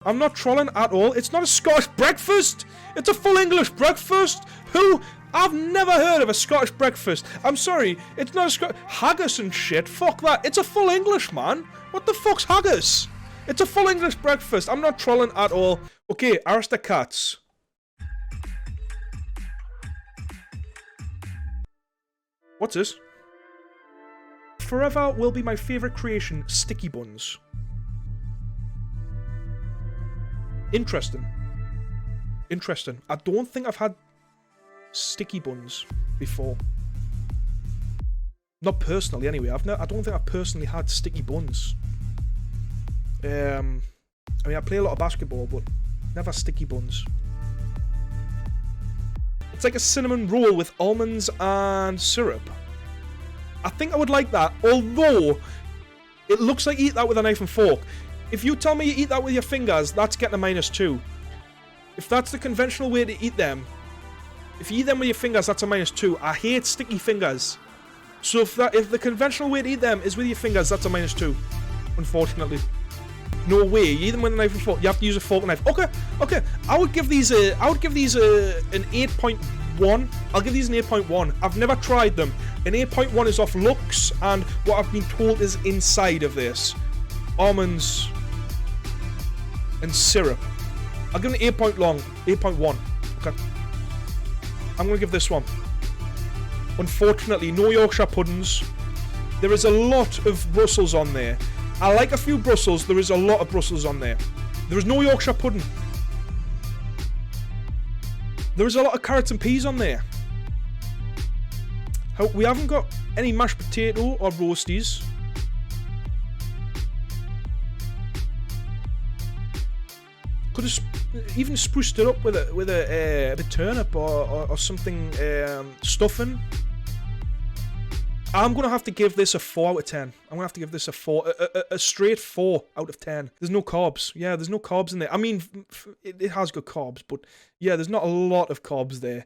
I'm not trolling at all. It's not a Scottish breakfast. It's a full English breakfast. I've never heard of a Scottish breakfast. I'm sorry. It's not a haggis and shit. Fuck that. It's a full English, man. What the fuck's haggis? It's a full English breakfast. I'm not trolling at all. Okay, Aristocats. What's this? Forever will be my favorite creation, sticky buns. Interesting. Interesting. I don't think I've had sticky buns before. Not personally, anyway. I don't think I've personally had sticky buns. I mean, I play a lot of basketball, but never sticky buns. It's like a cinnamon roll with almonds and syrup. I think I would like that, although it looks like you eat that with a knife and fork. If you tell me you eat that with your fingers, that's getting a -2. If that's the conventional way to eat them, if you eat them with your fingers, that's a -2. I hate sticky fingers. So if the conventional way to eat them is with your fingers, that's a -2. Unfortunately. No way. You eat them with a knife and fork. You have to use a fork and knife. Okay. I would give these an 8.1. I'll give these an 8.1. I've never tried them. An 8.1 is off looks and what I've been told is inside of this. Almonds and syrup. I'll give it an 8.1. Okay. I'm going to give this one. Unfortunately, no Yorkshire puddings. There is a lot of Brussels on there. I like a few Brussels. There is a lot of Brussels on there. There is no Yorkshire pudding. There is a lot of carrots and peas on there. We haven't got any mashed potato or roasties. Could have even spruced it up with a turnip or something, stuffing. I'm gonna have to give this a 4 out of 10. I'm gonna have to give this a straight 4 out of 10. There's no carbs. Yeah, there's no carbs in there. I mean, it has got carbs, but yeah, there's not a lot of carbs there.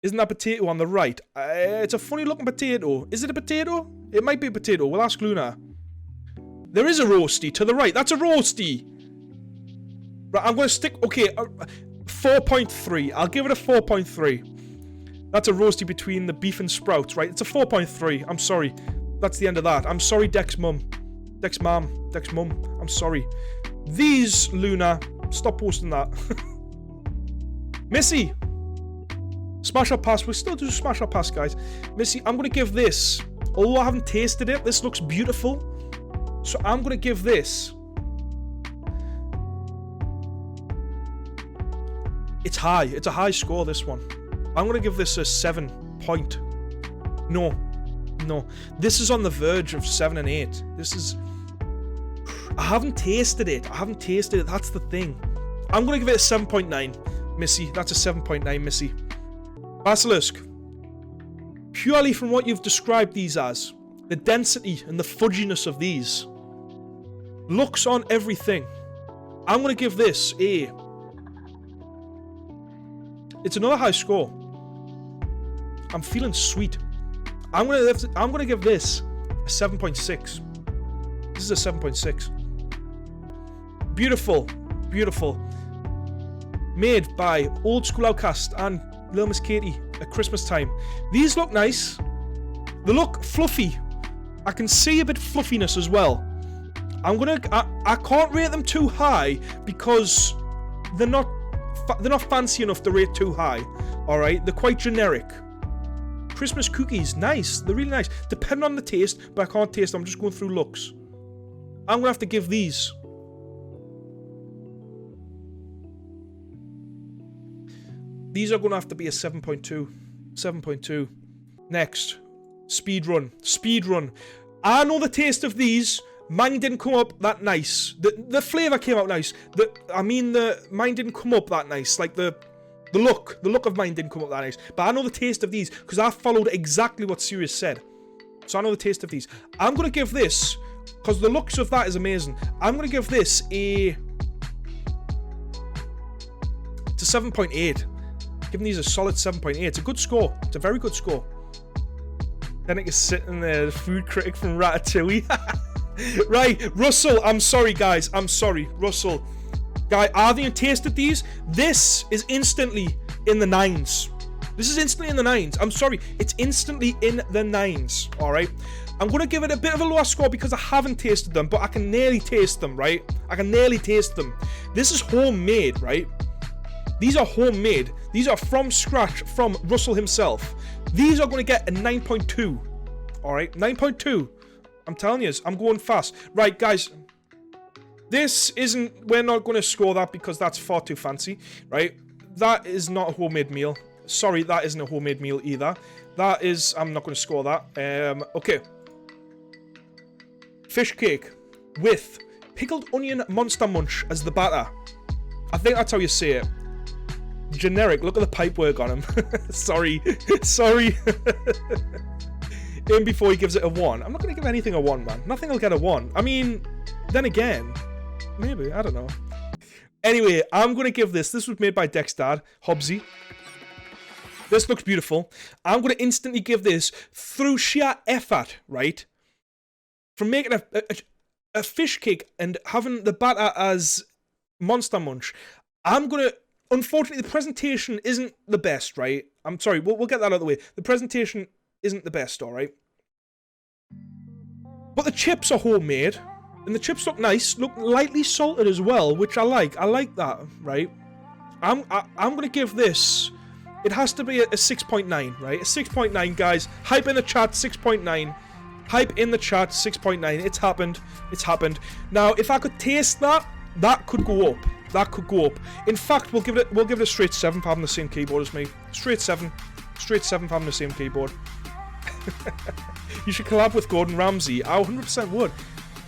Isn't that potato on the right? It's a funny looking potato. Is it a potato? It might be a potato. We'll ask Luna. There is a roasty to the right. That's a roasty. Right, I'm gonna stick. Okay, 4.3. I'll give it a 4.3. That's a roasty between the beef and sprouts, right? It's a 4.3. I'm sorry. That's the end of that. I'm sorry, Dex mum. Dex mum. I'm sorry. These, Luna, stop posting that. Missy. Smash or pass. We'll still do smash or pass, guys. Missy, I'm going to give this. Although I haven't tasted it, this looks beautiful. So I'm going to give this. It's high. It's a high score, this one. I'm going to give this a 7 point. No. This is on the verge of 7 and 8. This is... I haven't tasted it. That's the thing. I'm going to give it a 7.9. Missy. That's a 7.9, Missy. Basilisk. Purely from what you've described these as, the density and the fudginess of these. Looks on everything. I'm going to give this a... It's another high score. I'm feeling sweet. I'm gonna give this a 7.6. This is a 7.6. Beautiful. Made by Old School Outcast and Little Miss Katie at Christmas time. These look nice. They look fluffy. I can see a bit of fluffiness as well. I can't rate them too high because they're not fancy enough to rate too high. Alright, they're quite generic. Christmas cookies, nice. They're really nice. Depending on the taste, but I can't taste them. I'm just going through looks. I'm gonna have to give these. These are gonna have to be a 7.2. 7.2. Next. Speedrun. I know the taste of these. Mine didn't come up that nice. The flavour came out nice. Mine didn't come up that nice. Like the look of mine didn't come up that nice. But I know the taste of these because I followed exactly what Sirius said. So I know the taste of these. I'm going to give this, because the looks of that is amazing, I'm going to give this it's a 7.8. Giving these a solid 7.8. It's a good score. It's a very good score. Tenik is sitting there, the food critic from Ratatouille. Right, Russell, I'm sorry guys, I'm sorry. Russell, Guy, I haven't even tasted these. This is instantly in the 9s. This is instantly in the 9s. I'm sorry, it's instantly in the 9s, alright? I'm going to give it a bit of a lower score because I haven't tasted them, but I can nearly taste them, right? I can nearly taste them. This is homemade, right? These are homemade. These are from scratch from Russell himself. These are going to get a 9.2, alright? 9.2. I'm telling you, I'm going fast. Right, guys. This isn't... We're not going to score that because that's far too fancy, right? That is not a homemade meal. Sorry, that isn't a homemade meal either. That is... I'm not going to score that. Okay. Fish cake with pickled onion Monster Munch as the batter. I think that's how you say it. Generic. Look at the pipe work on him. Sorry. Sorry. In before he gives it a 1. I'm not going to give anything a 1, man. Nothing will get a 1. I mean, then again, maybe. I don't know. Anyway, I'm going to give this. This was made by Dexdad, Hobbsy. This looks beautiful. I'm going to instantly give this, through sheer effort, right? From making a fish cake and having the batter as Monster Munch, I'm going to... Unfortunately, the presentation isn't the best, right? I'm sorry, we'll get that out of the way. The presentation isn't the best, alright? But the chips are homemade, and the chips look nice, look lightly salted as well, which I like. I like that, right? I'm gonna give this... It has to be a 6.9, right? A 6.9, guys. Hype in the chat, 6.9. Hype in the chat, 6.9. It's happened. It's happened. Now, if I could taste that, that could go up. That could go up. In fact, we'll give it a straight 7 for having the same keyboard as me. Straight 7. Straight 7 for having the same keyboard. You should collab with Gordon Ramsay. I 100% would.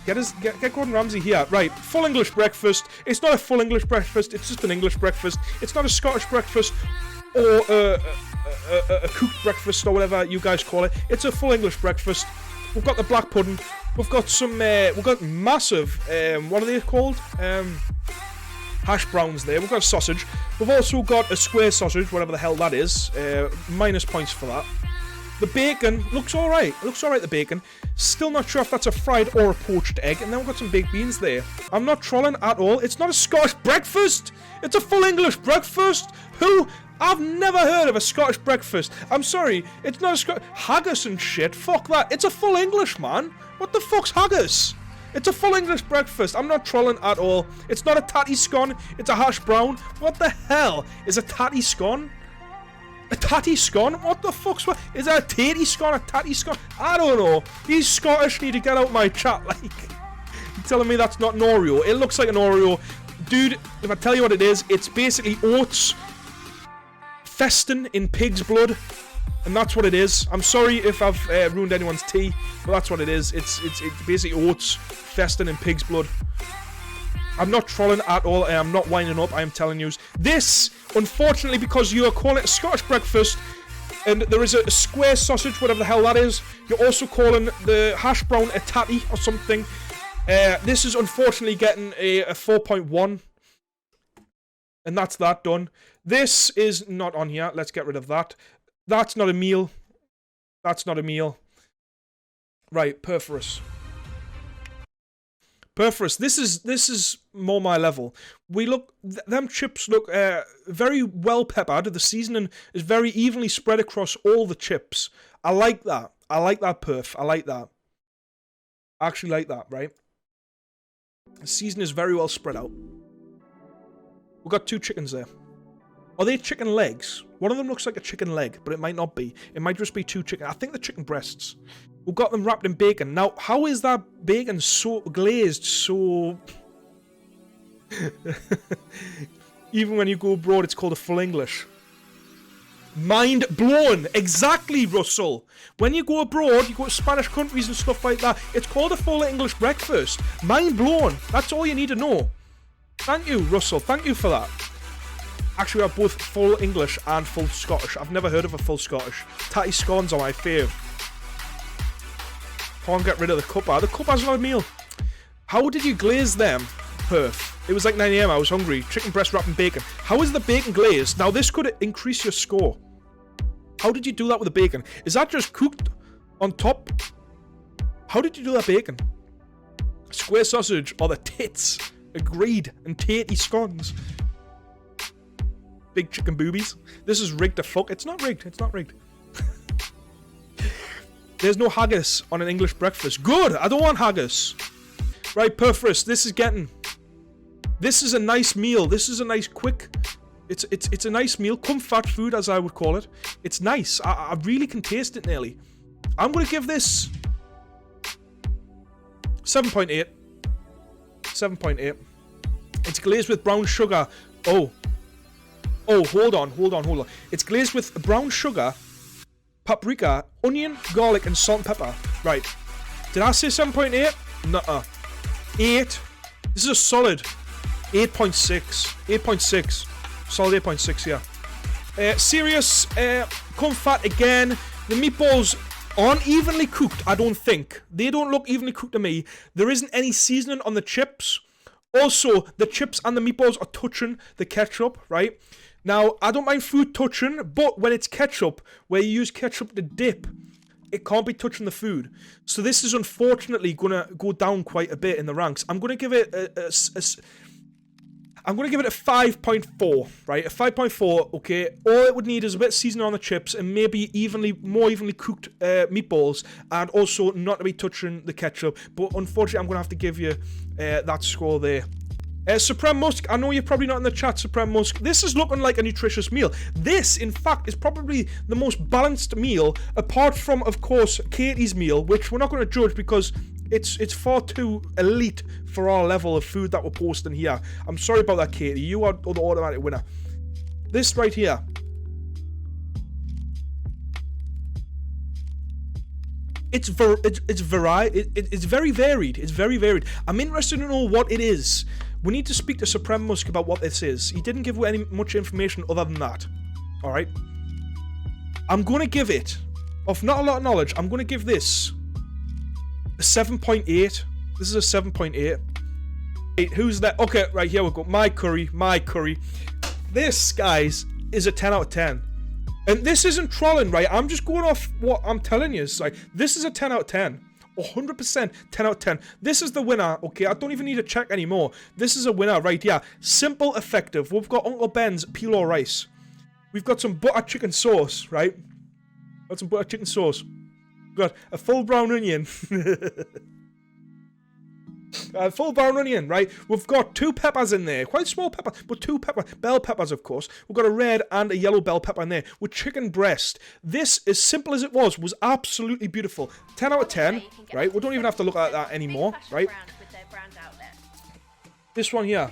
Get Gordon Ramsay here. Right, full English breakfast. It's not a full English breakfast, it's just an English breakfast. It's not a Scottish breakfast or a cooked breakfast or whatever you guys call it. It's a full English breakfast. We've got the black pudding. We've got some, we've got massive, what are they called? Hash browns there. We've got a sausage. We've also got a square sausage, whatever the hell that is. Minus points for that. The bacon looks alright. It looks alright, the bacon. Still not sure if that's a fried or a poached egg. And then we've got some baked beans there. I'm not trolling at all. It's not a Scottish breakfast. It's a full English breakfast. Who? I've never heard of a Scottish breakfast. I'm sorry. It's not a Scottish... Haggis and shit. Fuck that. It's a full English, man. What the fuck's haggis? It's a full English breakfast. I'm not trolling at all. It's not a tatty scone. It's a hash brown. What the hell is a tatty scone? A tatty scone? What the fuck's what? Is that a tatty scone? A tatty scone? I don't know. These Scottish need to get out my chat. Like, you're telling me that's not an Oreo? It looks like an Oreo. Dude, if I tell you what it is, it's basically oats festin in pig's blood. And that's what it is. I'm sorry if I've ruined anyone's tea, but that's what it is. It's basically oats festin in pig's blood. I'm not trolling at all. I am not winding up. I am telling you. This, unfortunately, because you are calling it a Scottish breakfast, and there is a square sausage, whatever the hell that is. You're also calling the hash brown a tatty or something. This is unfortunately getting a 4.1. And that's that done. This is not on here. Let's get rid of that. That's not a meal. That's not a meal. Right, Perforus. Perforus, this is more my level. We look, them chips look very well peppered. The seasoning is very evenly spread across all the chips. I like that. I like that, Perf. I like that. I actually like that, right? The seasoning is very well spread out. We've got 2 chickens there. Are they chicken legs? One of them looks like a chicken leg, but it might not be. It might just be 2 chicken. I think they're chicken breasts. We've got them wrapped in bacon. Now, how is that bacon so glazed, so... Even when you go abroad, it's called a full English. Mind blown. Exactly, Russell. When you go abroad, you go to Spanish countries and stuff like that, it's called a full English breakfast. Mind blown. That's all you need to know. Thank you, Russell. Thank you for that. Actually, we are both full English and full Scottish. I've never heard of a full Scottish. Tatty scones are my fave. Can't get rid of the cuppa. The cuppa's not a meal. How did you glaze them? Perth. It was like 9 AM. I was hungry. Chicken breast wrapped in bacon. How is the bacon glazed? Now, this could increase your score. How did you do that with the bacon? Is that just cooked on top? How did you do that bacon? Square sausage or the tits? Agreed. And tatey scones. Big chicken boobies. This is rigged to fuck. It's not rigged. It's not rigged. There's no haggis on an English breakfast. Good. I don't want haggis. Right, Perfrus. This is a nice meal. This is a nice quick. It's a nice meal. Comfort food, as I would call it. It's nice. I really can taste it nearly. I'm gonna give this 7.8. 7.8. It's glazed with brown sugar. Oh, hold on. It's glazed with brown sugar, paprika, onion, garlic, and salt and pepper. Right. Did I say 7.8? Nuh-uh. 8. This is a solid 8.6. 8.6. Solid 8.6, yeah. Serious comfort again. The meatballs aren't evenly cooked, I don't think. They don't look evenly cooked to me. There isn't any seasoning on the chips. Also, the chips and the meatballs are touching the ketchup, right? Now, I don't mind food touching, but when it's ketchup, where you use ketchup to dip, it can't be touching the food. So this is unfortunately going to go down quite a bit in the ranks. I'm going to give it I'm going to give it a 5.4, right? A 5.4, okay. All it would need is a bit of seasoning on the chips and maybe more evenly cooked meatballs, and also not to be touching the ketchup. But unfortunately, I'm going to have to give you that score there. Supreme Musk, I know you're probably not in the chat, Supreme Musk. This is looking like a nutritious meal. This, in fact, is probably the most balanced meal, apart from, of course, Katie's meal, which we're not going to judge because it's far too elite for our level of food that we're posting here. I'm sorry about that, Katie. You are the automatic winner. This right here. It's very varied. It's very varied. I'm interested to know what it is. We need to speak to Supreme Musk about what this is. He didn't give much information other than that. Alright? I'm going to give it, of not a lot of knowledge, I'm going to give this a 7.8. This is a 7.8. Wait, who's that? Okay, right, here we go. My curry. This, guys, is a 10 out of 10. And this isn't trolling, right? I'm just going off what I'm telling you. It's like, this is a 10 out of 10. 100% 10 out of 10. This is the winner, okay? I don't even need to check anymore. This is a winner, right? Yeah. Simple, effective. We've got Uncle Ben's pilau rice. We've got some butter chicken sauce, right? Got some butter chicken sauce. We've got a full brown onion. Full brown onion, right? We've got 2 peppers in there. Quite small pepper, but 2 bell peppers, of course. We've got a red and a yellow bell pepper in there with chicken breast. This, as simple as it was absolutely beautiful. 10 out of 10, right? We don't even have to look at that anymore, right? This one here,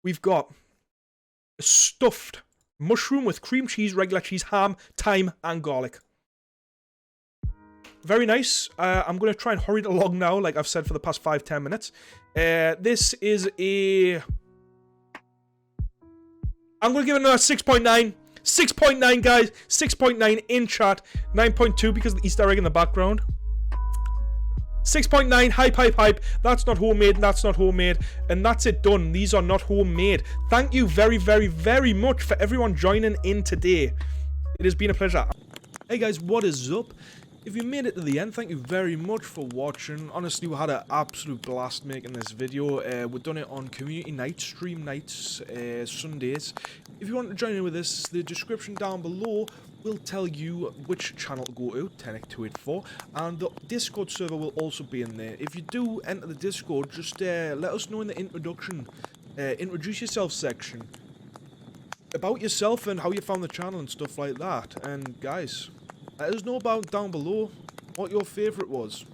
we've got a stuffed mushroom with cream cheese, regular cheese, ham, thyme, and garlic. Very nice. I'm going to try and hurry it along now, like I've said for the past 5-10 minutes. This is a... I'm going to give it another 6.9. 6.9, guys. 6.9 in chat. 9.2 because of the Easter egg in the background. 6.9, hype. That's not homemade, that's not homemade. And that's it done. These are not homemade. Thank you very, very, very much for everyone joining in today. It has been a pleasure. Hey guys, what is up? If you made it to the end, thank you very much for watching. Honestly, we had an absolute blast making this video. We've done it on community nights, stream nights, Sundays. If you want to join in with this, the description down below will tell you which channel to go to, Tenik284, and the Discord server will also be in there. If you do enter the Discord, just let us know in the introduce yourself section about yourself and how you found the channel and stuff like that. And guys, let us know about down below what your favourite was.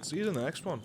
See you in the next one.